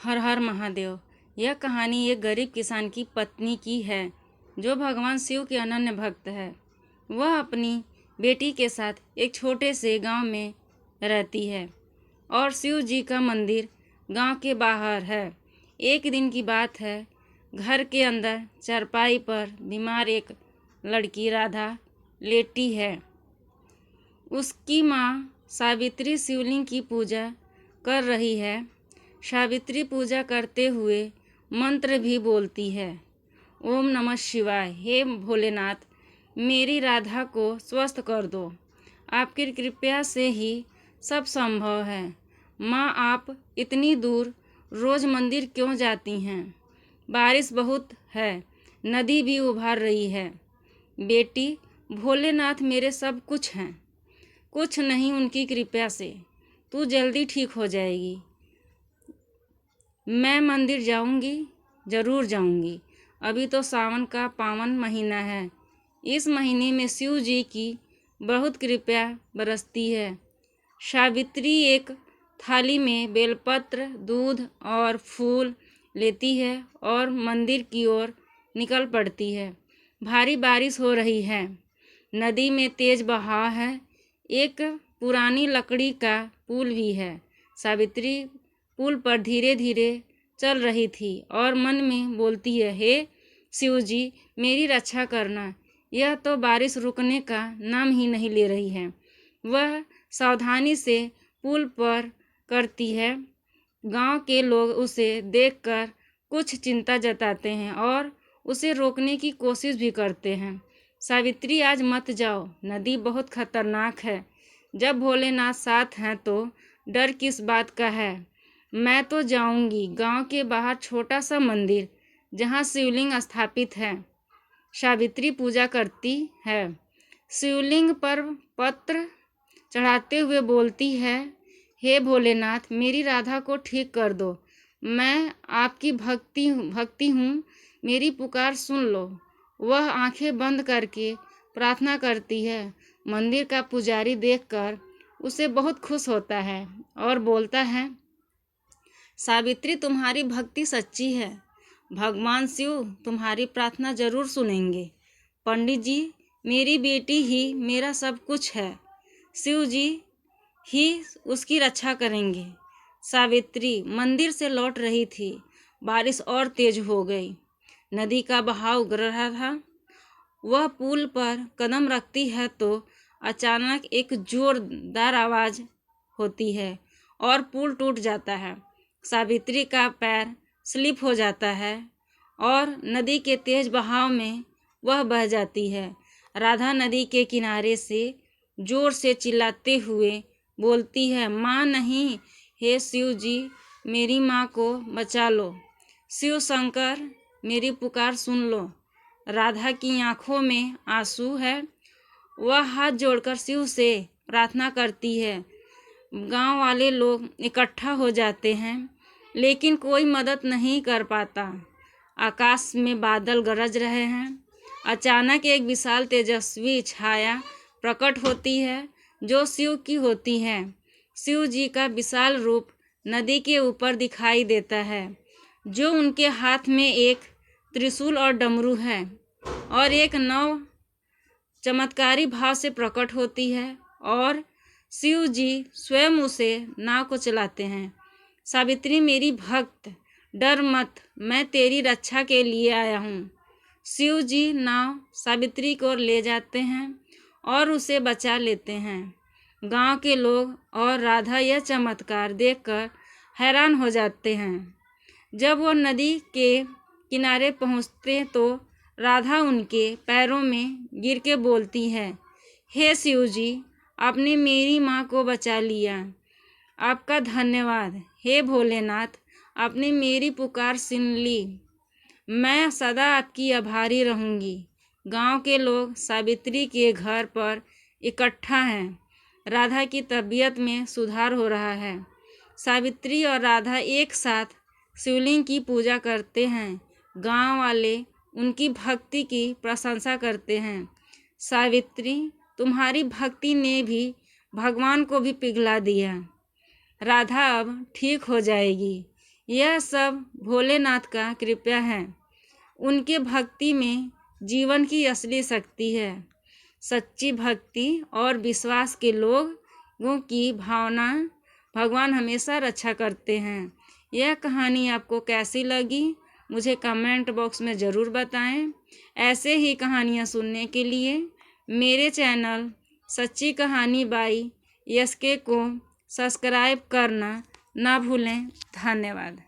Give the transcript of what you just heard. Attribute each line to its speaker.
Speaker 1: हर हर महादेव। यह कहानी एक गरीब किसान की पत्नी की है जो भगवान शिव के अनन्य भक्त है। वह अपनी बेटी के साथ एक छोटे से गांव में रहती है और शिव जी का मंदिर गांव के बाहर है। एक दिन की बात है, घर के अंदर चारपाई पर बीमार एक लड़की राधा लेटी है। उसकी माँ सावित्री शिवलिंग की पूजा कर रही है। सावित्री पूजा करते हुए मंत्र भी बोलती है, ओम नमः शिवाय। हे भोलेनाथ, मेरी राधा को स्वस्थ कर दो। आपकी कृपा से ही सब संभव है। माँ, आप इतनी दूर रोज मंदिर क्यों जाती हैं? बारिश बहुत है, नदी भी उभर रही है। बेटी, भोलेनाथ मेरे सब कुछ हैं, कुछ नहीं उनकी कृपा से। तू जल्दी ठीक हो जाएगी। मैं मंदिर जाऊंगी, ज़रूर जाऊंगी। अभी तो सावन का पावन महीना है। इस महीने में शिव जी की बहुत कृपा बरसती है। सावित्री एक थाली में बेलपत्र, दूध और फूल लेती है और मंदिर की ओर निकल पड़ती है। भारी बारिश हो रही है, नदी में तेज बहाव है। एक पुरानी लकड़ी का पुल भी है। सावित्री पुल पर धीरे धीरे चल रही थी और मन में बोलती है, हे शिव जी, मेरी रक्षा करना। यह तो बारिश रुकने का नाम ही नहीं ले रही है। वह सावधानी से पुल पर करती है। गांव के लोग उसे देखकर कुछ चिंता जताते हैं और उसे रोकने की कोशिश भी करते हैं। सावित्री, आज मत जाओ, नदी बहुत खतरनाक है। जब भोलेनाथ साथ हैं तो डर किस बात का है। मैं तो जाऊंगी। गांव के बाहर छोटा सा मंदिर जहां शिवलिंग स्थापित है। सावित्री पूजा करती है, शिवलिंग पर पत्र चढ़ाते हुए बोलती है, हे भोलेनाथ, मेरी राधा को ठीक कर दो। मैं आपकी भक्ति हूँ, मेरी पुकार सुन लो। वह आंखें बंद करके प्रार्थना करती है। मंदिर का पुजारी देखकर उसे बहुत खुश होता है और बोलता है, सावित्री, तुम्हारी भक्ति सच्ची है। भगवान शिव तुम्हारी प्रार्थना जरूर सुनेंगे। पंडित जी, मेरी बेटी ही मेरा सब कुछ है। शिव जी ही उसकी रक्षा करेंगे। सावित्री मंदिर से लौट रही थी। बारिश और तेज हो गई। नदी का बहाव गिर रहा था। वह पुल पर कदम रखती है तो अचानक एक जोरदार आवाज़ होती है और पुल टूट जाता है। सावित्री का पैर स्लिप हो जाता है और नदी के तेज बहाव में वह बह जाती है। राधा नदी के किनारे से जोर से चिल्लाते हुए बोलती है, माँ नहीं, हे शिव जी, मेरी माँ को बचा लो। शिव शंकर, मेरी पुकार सुन लो। राधा की आंखों में आंसू है। वह हाथ जोड़कर शिव से प्रार्थना करती है। गांव वाले लोग इकट्ठा हो जाते हैं, लेकिन कोई मदद नहीं कर पाता। आकाश में बादल गरज रहे हैं। अचानक एक विशाल तेजस्वी छाया प्रकट होती है जो शिव की होती है। शिव जी का विशाल रूप नदी के ऊपर दिखाई देता है, जो उनके हाथ में एक त्रिशूल और डमरू है और एक नाव चमत्कारी भाव से प्रकट होती है और शिव जी स्वयं उसे नाव को चलाते हैं। सावित्री, मेरी भक्त, डर मत, मैं तेरी रक्षा के लिए आया हूँ। शिव जी नाव सावित्री को ले जाते हैं और उसे बचा लेते हैं। गांव के लोग और राधा यह चमत्कार देखकर हैरान हो जाते हैं। जब वो नदी के किनारे पहुँचते तो राधा उनके पैरों में गिर के बोलती है, हे शिव जी, आपने मेरी माँ को बचा लिया। आपका धन्यवाद। हे भोलेनाथ, आपने मेरी पुकार सुन ली। मैं सदा आपकी आभारी रहूँगी। गांव के लोग सावित्री के घर पर इकट्ठा हैं। राधा की तबीयत में सुधार हो रहा है। सावित्री और राधा एक साथ शिवलिंग की पूजा करते हैं। गांव वाले उनकी भक्ति की प्रशंसा करते हैं। सावित्री, तुम्हारी भक्ति ने भी भगवान को भी पिघला दिया। राधा अब ठीक हो जाएगी। यह सब भोलेनाथ का कृपा है। उनके भक्ति में जीवन की असली शक्ति है। सच्ची भक्ति और विश्वास के लोगों की भावना भगवान हमेशा रक्षा करते हैं। यह कहानी आपको कैसी लगी मुझे कमेंट बॉक्स में ज़रूर बताएं। ऐसे ही कहानियाँ सुनने के लिए मेरे चैनल सच्ची कहानी बाई SK को सब्सक्राइब करना ना भूलें। धन्यवाद।